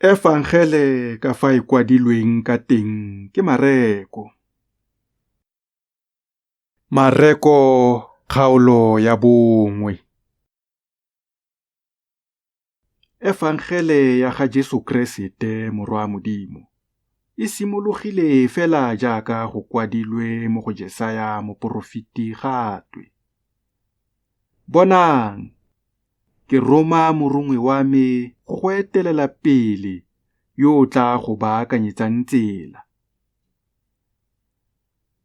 Efangele ka fa e kwadilweng ka teng ke Mareko. Mareko kgaolo ya 1. Efangele ya ga Jesu Kriste morwa Modimo e simologile fela jaaka go kwadilwe mo go Jesaya moporofeti gatwe. Bonang, ke roma morongwe wa me go go etelela pele yo o tla go baakanyetsang tsela.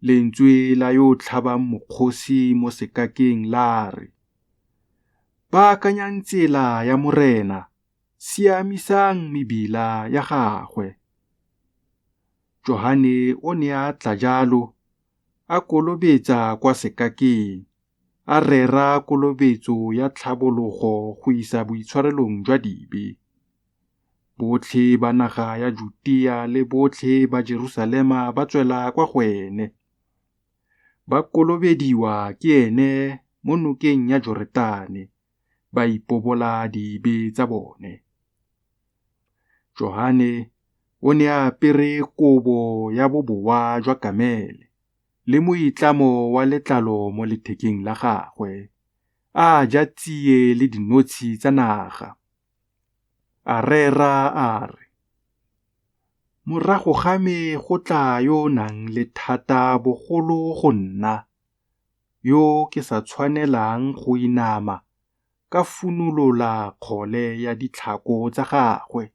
Lentswe la yo o tlhabang mokgosi mo sekakeng la re, baakanyang tsela ya Morena, siamisang mebila ya gagwe. Johane o ne a tla jalo, a kolobetsa kwa sekakeng, a rera kolobetso ya tlhabologo go isa boitshwarelong jwa dibe. Botlhe ba naga ya Judia le botlhe ba Jerusalema ba tswela kwa go ene. Ba kolobediwa ke ene mo nokeng ya Joretane, ba ipobola dibe tsa bone. Johane o ne a apere kobo ya bobowa jwa kamele le moitlamo wa letlalo mo lethekeng la gagwe, a ja tsie le dinotshe tsa naga. A rera a re, morago ga me go tla yo o nang le thata bogolo go nna, yo ke sa tshwanelang go inama ka funulola kgole ya ditlhako tsa gagwe.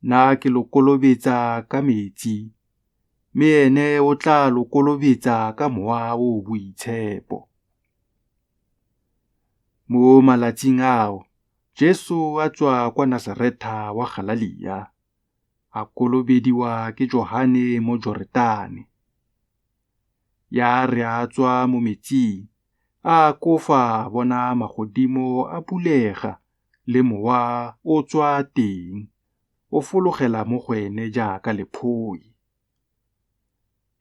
Nna ke lo kolobetsa ka metsi, mme ene o tla lo kolobetsa ka mowa o boitshepo. Mo malatsing ao, Jesu a tswa kwa Nasareta wa Galilea, a kolobediwa ke Johane mo Joretane. Ya re a tswa mo metsing, a kofa bona magodimo a bulega le mowa o tswa teng, o fologela mo go ene jaaka lephoi.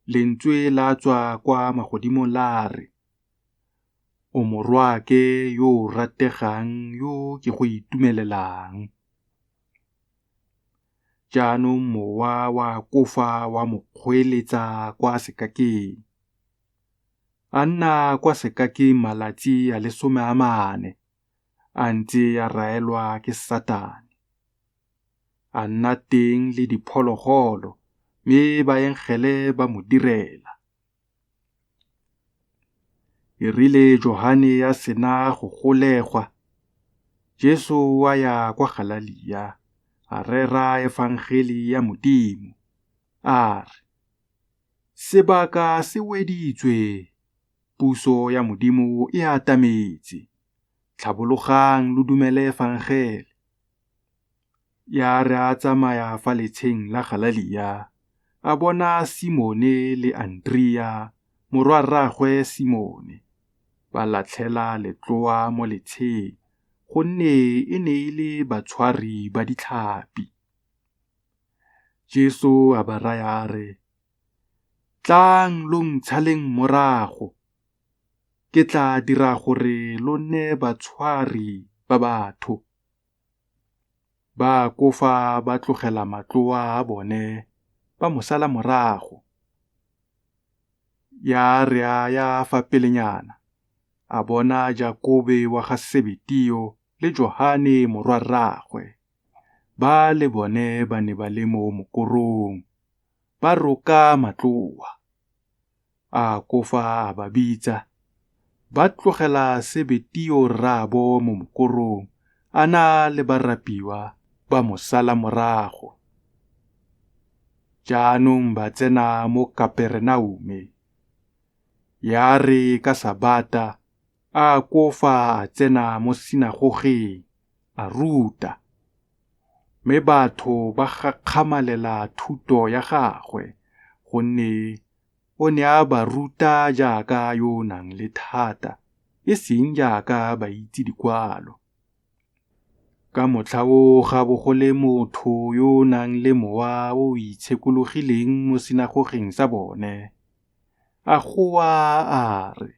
Lentswe la tswa kwa magodimong la re, o morwake yo o rategang yo ke go itumelelang. Jaanong mowa wa kofa wa mo kgweeletsa kwa sekakeng. A nna kwa sekakeng malatsi a 14, a ntse a raelwa ke Satane. A nna teng le diphologolo, mme baengele ba mo direla. E rile Johane ya sena go golegwa, Jesu a ya kwa Galilea, a rera efangeli ya Modimo, a re, sebaka se weditswe, puso ya Modimo e atametse, tlhabologang lo dumele efangele. Ya re a tsamaya fa letsheng la Galilea, a bona Simone le Andrea, morwa rraagwe Simone, ba latlhela letloa mo letsheng, gonne e ne e le batshwari ba ditlhapi. Jesu a ba raya a re, tlang lo ntshaleng morago, ke tla dira gore lo nne batshwari ba batho. Ba kofa ba tlogela matloa a bone, ba mo sala morago. Ya re a ya fa pelenyana, a bona Jakobe wa ga Sebetio le Johane morwa rraagwe, ba le bone ba ne ba le mo mokorong, ba roka matloa. A kofa a ba bitsa, ba tlogela Sebetio rraabo mo mokorong, a na le barapiwa, ba mo sala morago. Jaanong ba tsena mo Kapernaume. Ya re ka Sabata, a kofa a tsena mo sinagogeng, a ruta. Mme batho ba gakgamalela thuto ya gagwe, gonne o ne a ba ruta jaaka yo o nang le thata, e seng jaaka ba itse dikwalo. Ka motlha o ga bo go le motho yo o nang le mowa o itshekologileng mo sinagogeng sa bone, a goa a re,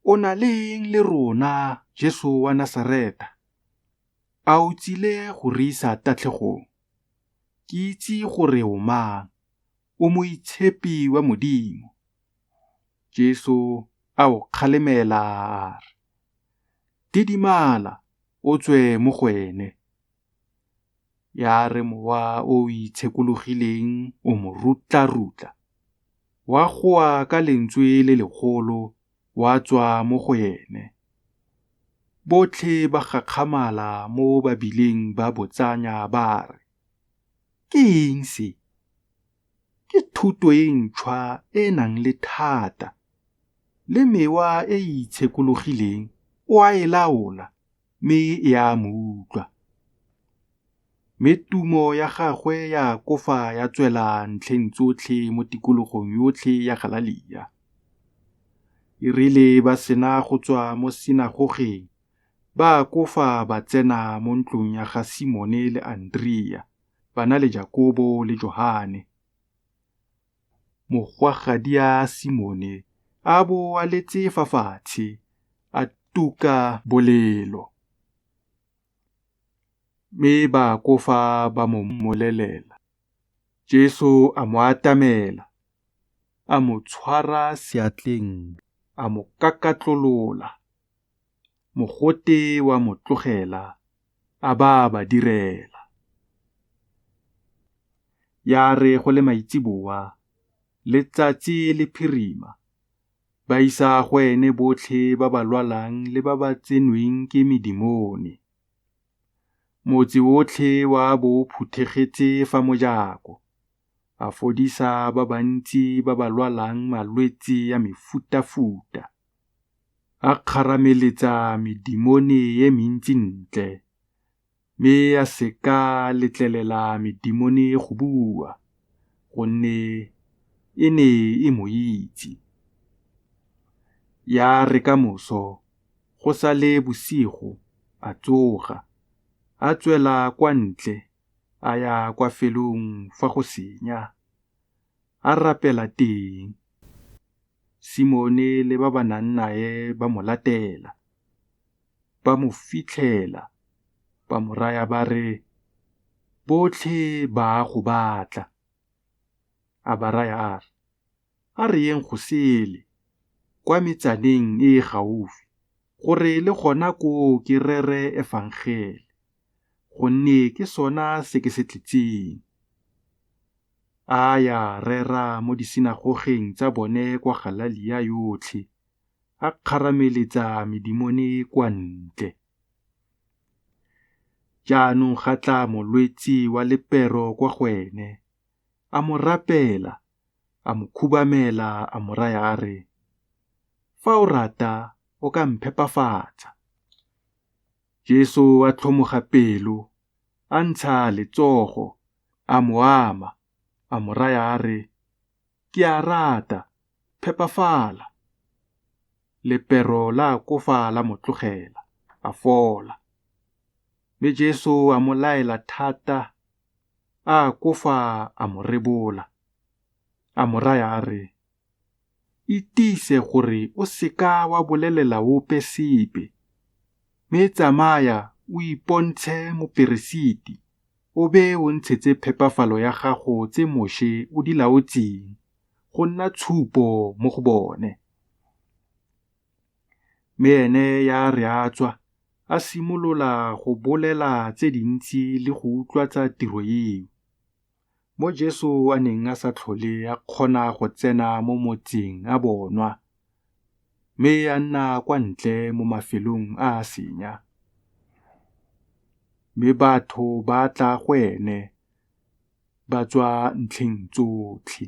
o na leng le rona, Jesu wa Nasareta? A o tsile go re isa tatlhegong? Ke itse gore o mang, o moitshepi wa Modimo. Jesu a o kgalemela a re, didimala o tswe mo go ene. Ya re mowa o itshekologileng o mo rutla-rutla, wa goa ka lentswe le legolo wa tswa mo go ene. Botlhe ba gakgamala mo babileng ba botsanya ba re, ke eng se? Ke thuto e ntšhwa e nang le thata, le mewa e itshekologileng o a e laola, mme e a mo utlwa. Mme tumo ya gagwe ya kofa ya tswela ntlheng tsotlhe mo tikologong yotlhe ya Galilea. E rile ba sena go tswa mo sinagogeng, ba kofa ba tsena mo ntlong ya ga Simone le Andrea, bana le Jakobo le Johane. Mogwagadi a Simone a bo a letse fa fatshe, a tuka bolelo. Mme ba kofa ba mo mmolelela. Jesu a mo atamela, a mo tshwara seatleng, a mo kakatlolola. Mogote wa mo tlogela, a ba direla. Ya re go le maitsiboa, letsatsi le phirima, ba isa go ene botlhe ba ba lwalang le ba ba tsenweng ke medimone. Motse otlhe wa bo phuthegetse fa mojako, a fodisa ba bantsi ba ba lwalang malwetse ya mefutafuta. A kgarameletsa medimone ye mentsi ntle, mme a seka letlelela medimone go bua, gonne e ne e mo itse. Ya re ka moso, go sa le bosigo, a tsoga, a tswela kwa ntle, a ya kwa felong fa go senya, a rapela teng. Simone le ba ba nang nae ba mo latela, ba mo fitlhela, ba mo raya ba re, botlhe ba go batla. A ba raya a re, a re yeng go sele, kwa metsaneng e gaufi, gore le gona koo ke rere evangele, gonne ke sona se ke se tletseng. A ya rera mo disinagogeng tsa bone kwa Galilea yotlhe, a kgarameletsa medimone kwa ntle. Jaanong ga tla molwetsi wa lepero kwa go ene, a mo rapela, a mo khubamela, a mo raya a re, fa o rata o ka mphepafatsa. Jesu a tlhomoga pelo, a ntsha letsogo, a mo ama, a mo raya a re, ke a rata, phepafala. Lepero la kofa la mo tlogela, a fola. Mme Jesu a mo laela thata, a kofa a mo rebola, a mo raya a re, itise gore o seka wa bolelela ope sepe, mme tsamaya o ipontshe moperesiti, o be o ntshetse phepafalo ya gago tse moshe o di laotseng, go nna tshupo mo go bone. Mme ene ya re a tswa, a simolola go bolela tse dintsi le go utlwatsa tiro eo. Mo Jesu a neng a sa tlhole a kgona go tsena mo motseng a bonwa, mme a nna kwa ntle mo mafelong a senya. Mme batho ba tla go ene, ba tswa ntlheng tsotlhe.